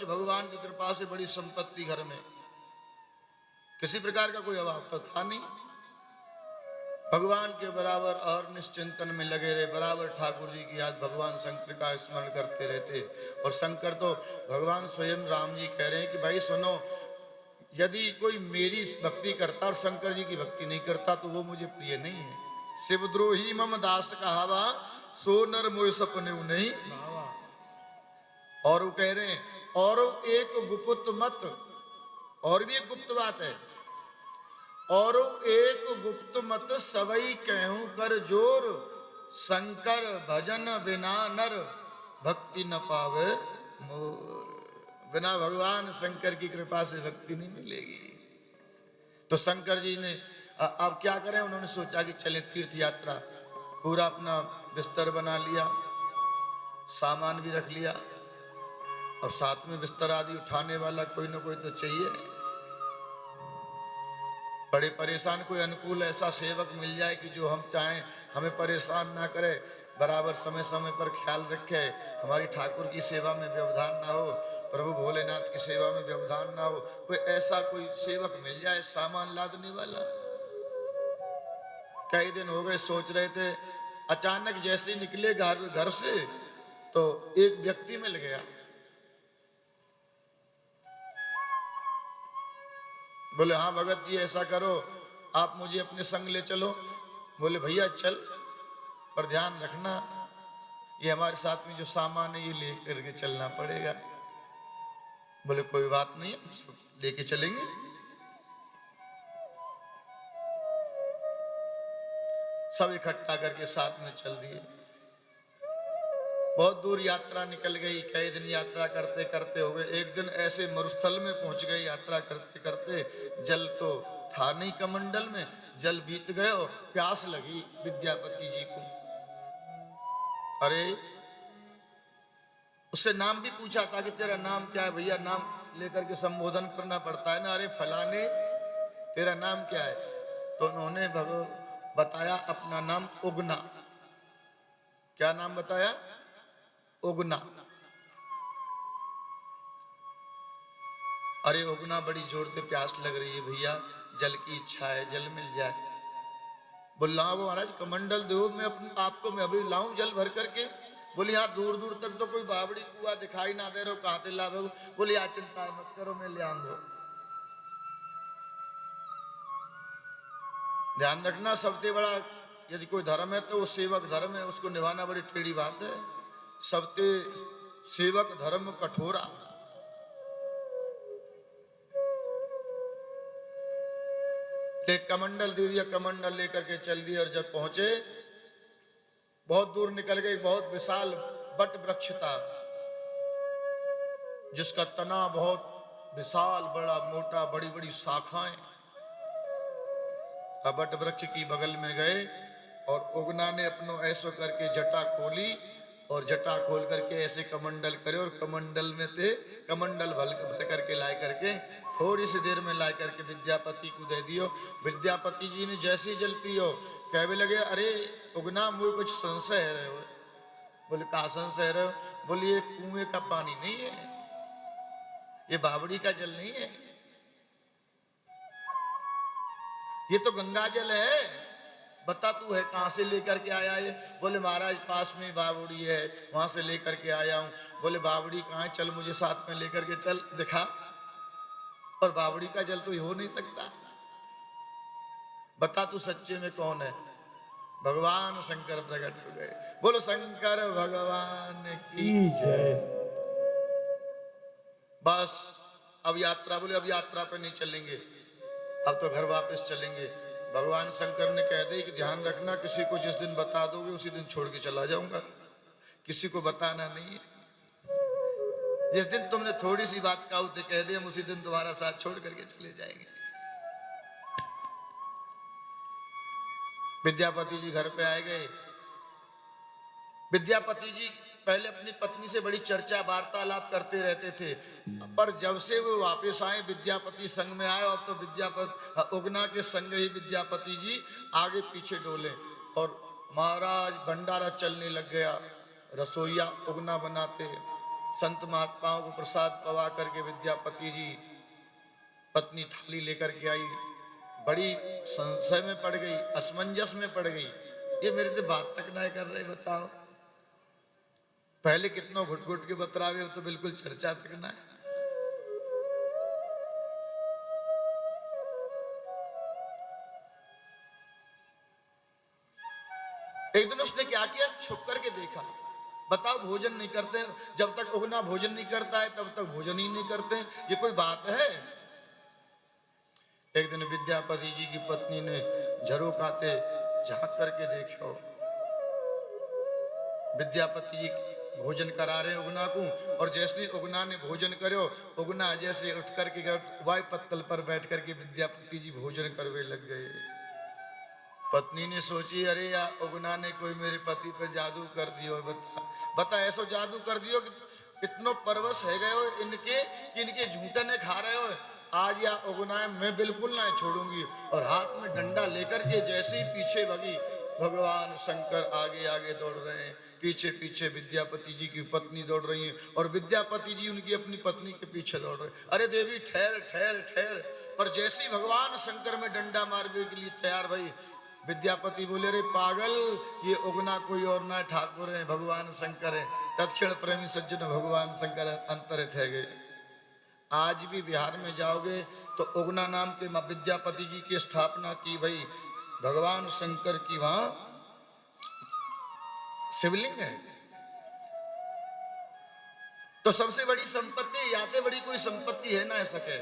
भगवान की कृपा से बड़ी संपत्ति घर में, किसी प्रकार का कोई अभाव तो था नहीं। भगवान के बराबर और निश्चिंतन में लगे रहे, बराबर ठाकुर जी की याद, भगवान शंकर का स्मरण करते रहते। और शंकर तो भगवान स्वयं राम जी कह रहे हैं कि भाई सुनो, यदि कोई मेरी भक्ति करता और शंकर जी की भक्ति नहीं करता तो वो मुझे प्रिय नहीं है। शिवद्रोही मम दास कहावा, सो नर मोय सपने नहीं। और वो कह रहे हैं और एक गुप्त मत, और भी एक गुप्त बात है, और एक गुप्त मत सवई कहूं कर जोर, शंकर भजन बिना नर भक्ति न पावे मोर। बिना भगवान शंकर की कृपा से भक्ति नहीं मिलेगी। तो शंकर जी ने अब क्या करें, उन्होंने सोचा कि चलें तीर्थ यात्रा। पूरा अपना बिस्तर बना लिया, सामान भी रख लिया, और साथ में बिस्तर आदि उठाने वाला कोई ना कोई तो चाहिए। बड़े परेशान, कोई अनुकूल ऐसा सेवक मिल जाए कि जो हम चाहें हमें परेशान ना करे, बराबर समय समय पर ख्याल रखे, हमारी ठाकुर की सेवा में व्यवधान ना हो, प्रभु भोलेनाथ की सेवा में व्यवधान ना हो। कोई ऐसा कोई सेवक मिल जाए सामान लादने वाला। कई दिन हो गए सोच रहे थे, अचानक जैसे निकले घर से तो एक व्यक्ति मिल गया। बोले हाँ भगत जी ऐसा करो, आप मुझे अपने संग ले चलो। बोले भैया चल, पर ध्यान रखना ये हमारे साथ में जो सामान है ये ले करके चलना पड़ेगा। बोले कोई बात नहीं, सब लेके चलेंगे। सब इकट्ठा करके साथ में चल दिए। बहुत दूर यात्रा निकल गई, कई दिन यात्रा करते करते हो गए। एक दिन ऐसे मरुस्थल में पहुंच गए यात्रा करते करते, जल तो था नहीं कमंडल में, जल बीत गए और प्यास लगी विद्यापति जी को। अरे उससे नाम भी पूछा था कि तेरा नाम क्या है भैया, नाम लेकर के संबोधन करना पड़ता है ना। अरे फलाने तेरा नाम क्या है? तो उन्होंने बताया अपना नाम उगना। क्या नाम बताया? उगना। अरे उगना बड़ी जोर से प्यास लग रही है भैया, जल की इच्छा है, जल मिल जाए। बोल लाओ महाराज कमंडल दो, मैं आपको मैं अभी लाऊं जल भर करके। बोले यहाँ दूर दूर तक तो कोई बावड़ी कुआ दिखाई ना दे रहा, कहां से लावे? बोले यार चिंता मत करो, मैं ले आऊंगा। ध्यान रखना, सबसे बड़ा यदि कोई धर्म है तो वो सेवक धर्म है, उसको निभाना बड़ी टेढ़ी बात है। सबसे सेवक धर्म कठोरा। एक कमंडल दे दिया, कमंडल लेकर के चल दिया। और जब पहुंचे, बहुत दूर निकल गए, बहुत विशाल बट वृक्ष था जिसका तना बहुत विशाल, बड़ा मोटा, बड़ी बड़ी शाखाएं। बट वृक्ष की बगल में गए और उगना ने अपनो ऐसो करके जटा खोली, और जटा खोल करके ऐसे कमंडल करे, और कमंडल में थे कमंडल भर करके लाए करके थोड़ी सी देर में ला करके विद्यापति को दे दियो। विद्यापति जी ने जैसे ही जल पियो, कहने लगे अरे उगना मुझे कुछ संशय है रहे हो। बोले कहा संशय रहे हो? बोले ये कुएं का पानी नहीं है, ये बावड़ी का जल नहीं है, ये तो गंगा जल है। बता तू है कहां से लेकर के आया ये? बोले महाराज पास में बावड़ी है, वहां से लेकर के आया हूं। बोले बावड़ी कहां है? चल मुझे साथ में लेकर के चल, दिखा। और बावड़ी का जल तो ये हो नहीं सकता। बता तू सच्चे में कौन है? भगवान शंकर प्रकट हो गए। बोलो शंकर भगवान की जय। बस अब यात्रा, बोले अब यात्रा पे नहीं चलेंगे, अब तो घर वापस चलेंगे। भगवान शंकर ने कह दे कि ध्यान रखना, किसी को जिस दिन बता दोगे उसी दिन छोड़ के चला जाऊंगा, किसी को बताना नहीं है। जिस दिन तुमने थोड़ी सी बात कहा उसे कह दे, हम उसी दिन तुम्हारा साथ छोड़ करके चले जाएंगे। विद्यापति जी घर पे आए गए। विद्यापति जी पहले अपनी पत्नी से बड़ी चर्चा वार्तालाप करते रहते थे, पर जब से वो वापस आए विद्यापति संग में आए, अब तो विद्यापति उगना के संग ही विद्यापति जी आगे पीछे डोले, और महाराज भंडारा चलने लग गया। रसोईया उगना बनाते, संत महात्माओं को प्रसाद पवा करके विद्यापति जी पत्नी थाली लेकर के आई, बड़ी संशय में पड़ गई, असमंजस में पड़ गई। ये मेरे से बात तक ना कर रहे, बताओ। पहले कितनों घुट घुट के बतरावे हो, तो बिल्कुल चर्चा तक ना है। एक दिन उसने क्या किया, छुप करके देखा। बताओ, भोजन नहीं करते, जब तक उगना भोजन नहीं करता है तब तक भोजन ही नहीं करते, ये कोई बात है? एक दिन विद्यापति जी की पत्नी ने झरोखाते झांक करके देखो, विद्यापति जी भोजन करा रहे उगना को, और जैसे उगना ने भोजन करो, उगना जैसे उठ करके वाय पत्तल पर बैठ करके विद्यापति जी भोजन करवे लग गए। पत्नी ने सोची, अरे यार उगना ने कोई मेरे पति पर जादू कर दियो। बता ऐसा जादू कर दियो कि इतनो परवश है गए हो इनके कि इनके झूठे ने खा रहे हो। आज या उगना मैं बिल्कुल ना छोड़ूंगी। और हाथ में डंडा लेकर के जैसे ही पीछे भगी, भगवान शंकर आगे आगे दौड़ रहे हैं, पीछे पीछे विद्यापति जी की पत्नी दौड़ रही है, और विद्यापति जी उनकी अपनी पत्नी के पीछे दौड़ रहे। अरे देवी ठहर ठहर ठहर। पर जैसे ही भगवान शंकर में डंडा मारने के लिए तैयार भाई, विद्यापति बोले, रे पागल, ये उगना कोई और ना ठाकुर है, भगवान शंकर है। तत्क्षण प्रेमी सज्जन भगवान शंकर अंतरित है गए। आज भी बिहार में जाओगे तो उगना नाम के विद्यापति जी की स्थापना की भाई, भगवान शंकर की वहां शिवलिंग है। तो सबसे बड़ी संपत्ति, याते बड़ी कोई संपत्ति है ना सके।